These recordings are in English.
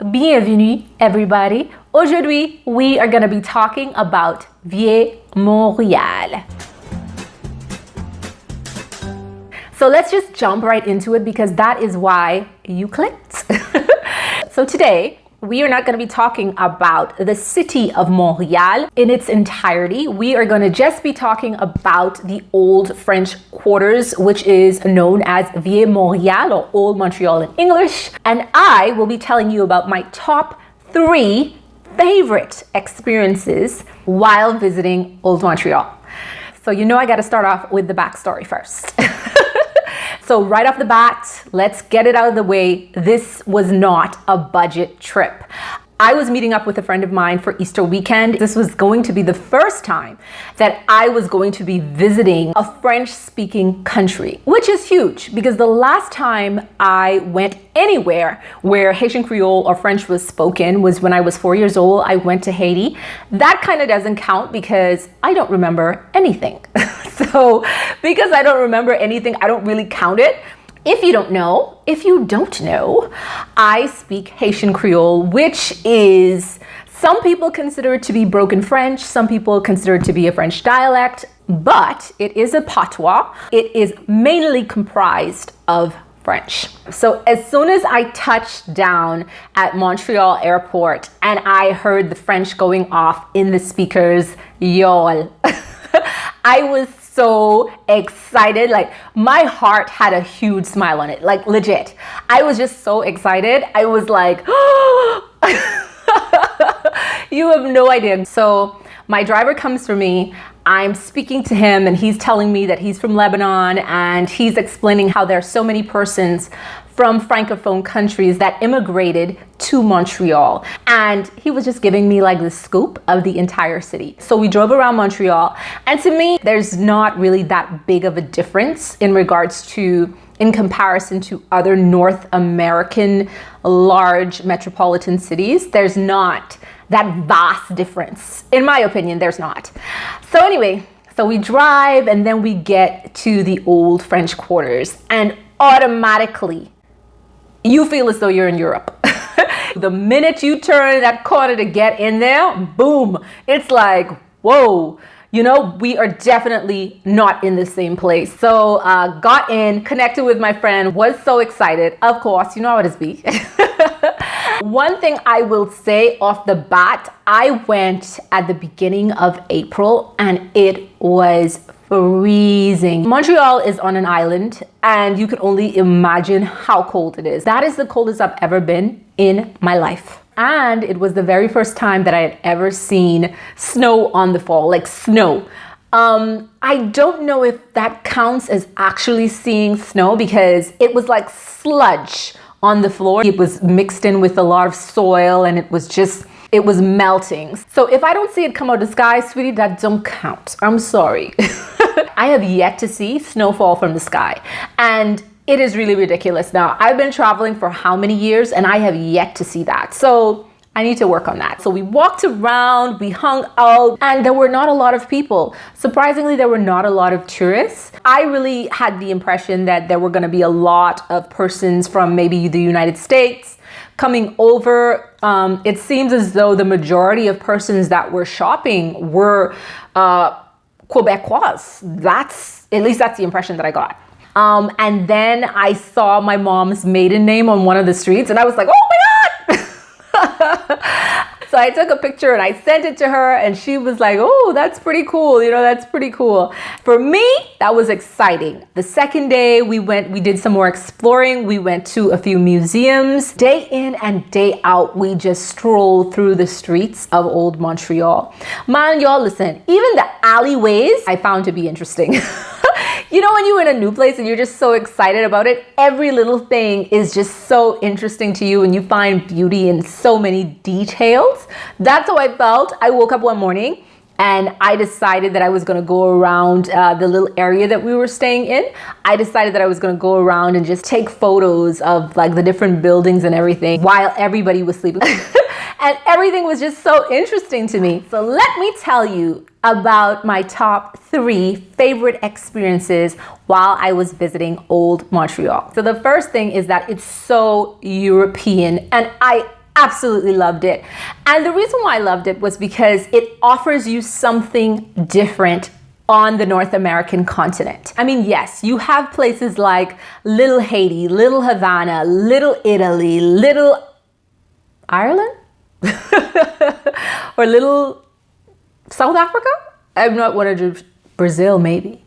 Bienvenue, everybody. Aujourd'hui, we are going to be talking about Montreal. So let's just jump right into it because that is why you clicked. So today, we are not going to be talking about the city of Montreal in its entirety. We are going to just be talking about the old French quarters, which is known as Vieux Montréal or Old Montreal in English. And I will be telling you about my top 3 favorite experiences while visiting Old Montreal. So you know I got to start off with the backstory first. So right off the bat, let's get it out of the way. This was not a budget trip. I was meeting up with a friend of mine for Easter weekend. This was going to be the first time that I was going to be visiting a French-speaking country, which is huge because the last time I went anywhere where Haitian Creole or French was spoken was when I was 4 years old. I went to Haiti. That kind of doesn't count because I don't remember anything. So because I don't remember anything, I don't really count it. If you don't know, I speak Haitian Creole, which is, some people consider it to be broken French, some people consider it to be a French dialect, but it is a patois. It is mainly comprised of French. So as soon as I touched down at Montreal airport and I heard the French going off in the speakers, y'all, I was so excited. Like my heart had a huge smile on it, like legit. I was just so excited. I was like, oh, you have no idea. So my driver comes for me. I'm speaking to him and he's telling me that he's from Lebanon and he's explaining how there are so many persons from Francophone countries that immigrated to Montreal. And he was just giving me like the scoop of the entire city. So we drove around Montreal. And to me, there's not really that big of a difference in comparison to other North American large metropolitan cities. There's not that vast difference. In my opinion, there's not. So anyway, so we drive and then we get to the old French quarters and automatically you feel as though you're in Europe. The minute you turn that corner to get in there, boom, it's like, whoa, you know, we are definitely not in the same place. So got in, connected with my friend, was so excited. Of course, you know how it is be. One thing I will say off the bat, I went at the beginning of April and it was freezing. Montreal is on an island and you can only imagine how cold it is. That is the coldest I've ever been in my life. And it was the very first time that I had ever seen snow on the fall, like snow. I don't know if that counts as actually seeing snow because it was like sludge on the floor. It was mixed in with a lot of soil and it was melting. So if I don't see it come out of the sky, sweetie, that don't count. I'm sorry. I have yet to see snowfall from the sky. And it is really ridiculous. Now, I've been traveling for how many years and I have yet to see that. So I need to work on that. So we walked around, we hung out, and there were not a lot of people. Surprisingly, there were not a lot of tourists. I really had the impression that there were going to be a lot of persons from maybe the United States coming over. It seems as though the majority of persons that were shopping were Quebecois. At least that's the impression that I got. And then I saw my mom's maiden name on one of the streets and I was like, oh my God. So I took a picture and I sent it to her and she was like, oh, that's pretty cool. You know, that's pretty cool. For me, that was exciting. The second day we did some more exploring. We went to a few museums. Day in and day out, we just strolled through the streets of Old Montreal. Man, y'all, listen, even the alleyways I found to be interesting. You know, when you're in a new place and you're just so excited about it, every little thing is just so interesting to you and you find beauty in so many details. That's how I felt. I woke up one morning and I decided that I was going to go around the little area that we were staying in. I decided that I was going to go around and just take photos of like the different buildings and everything while everybody was sleeping. And everything was just so interesting to me. So let me tell you about my top 3 favorite experiences while I was visiting Old Montreal. So the first thing is that it's so European, and I absolutely loved it. And the reason why I loved it was because it offers you something different on the North American continent. I mean, yes, you have places like Little Haiti, Little Havana, Little Italy, Little Ireland, or Little South Africa. I'm not 100. Brazil, maybe.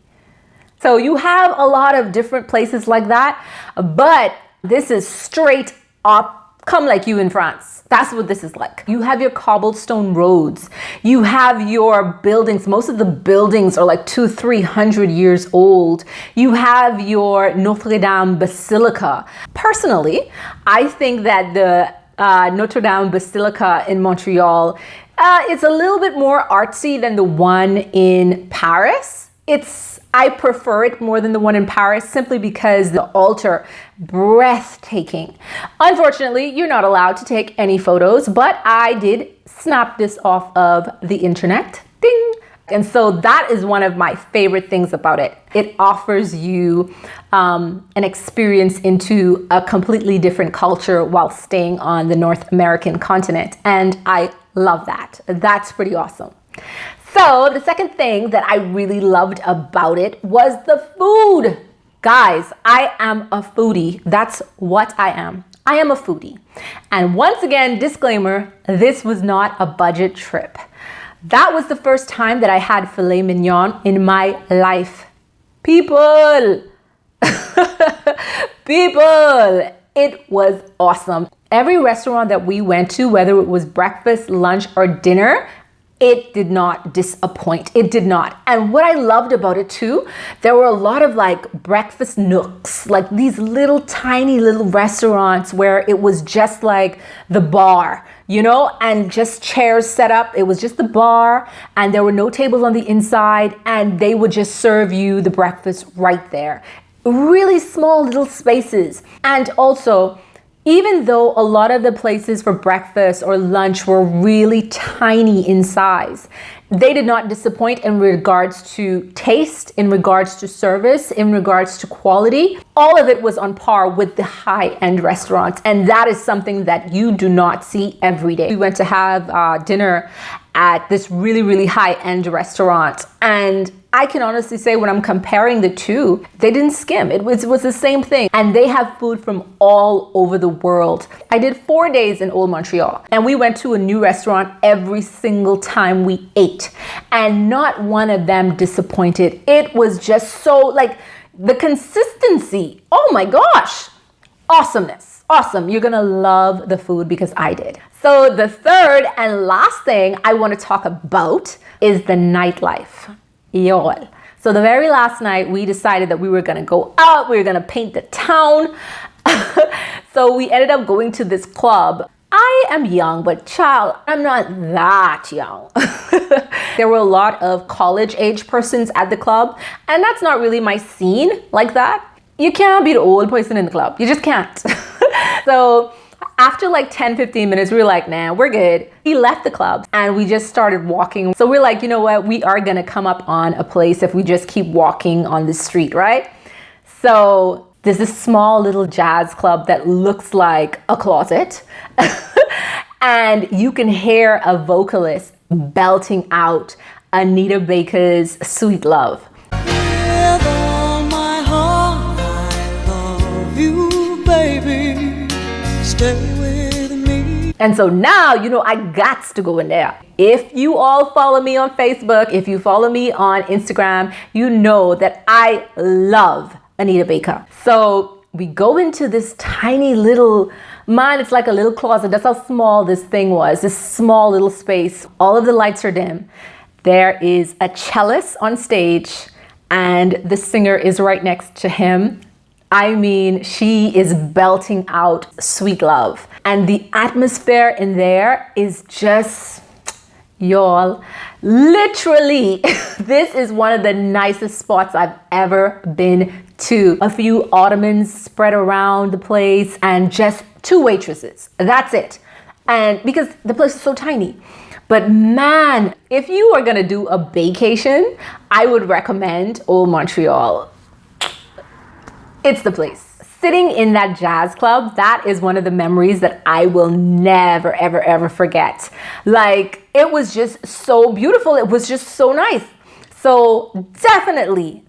So you have a lot of different places like that, but this is straight up come like you in France. That's what this is like. You have your cobblestone roads. You have your buildings. Most of the buildings are like 200-300 years old. You have your Notre-Dame Basilica. Personally, I think that the Notre-Dame Basilica in Montreal, it's a little bit more artsy than the one in Paris. I prefer it more than the one in Paris simply because the altar, breathtaking. Unfortunately, you're not allowed to take any photos, but I did snap this off of the internet. Ding! And so that is one of my favorite things about it. It offers you an experience into a completely different culture while staying on the North American continent. And I love that. That's pretty awesome. So the second thing that I really loved about it was the food. Guys, I am a foodie. That's what I am. I am a foodie. And once again, disclaimer, this was not a budget trip. That was the first time that I had filet mignon in my life. People, people, it was awesome. Every restaurant that we went to, whether it was breakfast, lunch, or dinner, it did not disappoint. It did not. And what I loved about it too, there were a lot of like breakfast nooks, like these little tiny little restaurants where it was just like the bar, you know, and just chairs set up. It was just the bar and there were no tables on the inside and they would just serve you the breakfast right there. Really small little spaces. And also, even though a lot of the places for breakfast or lunch were really tiny in size, they did not disappoint in regards to taste, in regards to service, in regards to quality. All of it was on par with the high-end restaurants, and that is something that you do not see every day. We went to have dinner at this really, really high-end restaurant, and I can honestly say when I'm comparing the two, they didn't skim. It was the same thing. And they have food from all over the world. I did 4 days in Old Montreal and we went to a new restaurant every single time we ate. And not one of them disappointed. It was just so like the consistency. Oh my gosh. Awesomeness. Awesome. You're going to love the food because I did. So the third and last thing I want to talk about is the nightlife. Y'all. So the very last night we decided that we were going to go out, we were going to paint the town. So we ended up going to this club. I am young, but child, I'm not that young. There were a lot of college age persons at the club, and that's not really my scene like that. You can't be the old person in the club. You just can't. So after like 10-15 minutes, we were like, nah, we're good. We left the club and we just started walking. So we're like, you know what? We are going to come up on a place if we just keep walking on the street, right? So there's this small little jazz club that looks like a closet. And you can hear a vocalist belting out Anita Baker's Sweet Love. With all my heart, I love you, baby. Stay with me. And so now, you know, I got to go in there. If you all follow me on Facebook, if you follow me on Instagram, you know that I love Anita Baker. So we go into this tiny little, it's like a little closet. That's how small this thing was, this small little space. All of the lights are dim. There is a cellist on stage and the singer is right next to him. I mean, she is belting out Sweet Love. And the atmosphere in there is just, y'all, literally, this is one of the nicest spots I've ever been to. A few ottomans spread around the place and just 2 waitresses. That's it. And because the place is so tiny. But man, if you are gonna do a vacation, I would recommend Old Montreal. It's the place. sitting in that jazz club, that is one of the memories that I will never, ever, ever forget. Like, it was just so beautiful. It was just so nice. So definitely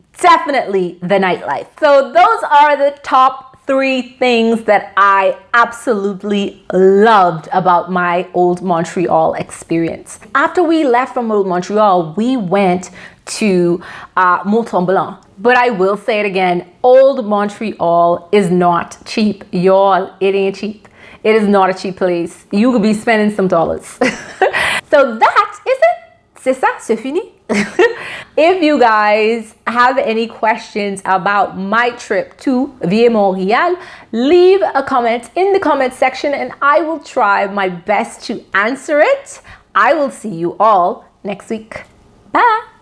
the nightlife. So those are the top 3 things that I absolutely loved about my old Montreal experience. After we left from old Montreal, we went to Montauban. But I will say it again, old Montreal is not cheap. Y'all, it ain't cheap. It is not a cheap place. You could be spending some dollars. So that is it. C'est ça, c'est fini. If you guys have any questions about my trip to Montreal, leave a comment in the comment section and I will try my best to answer it. I will see you all next week. Bye.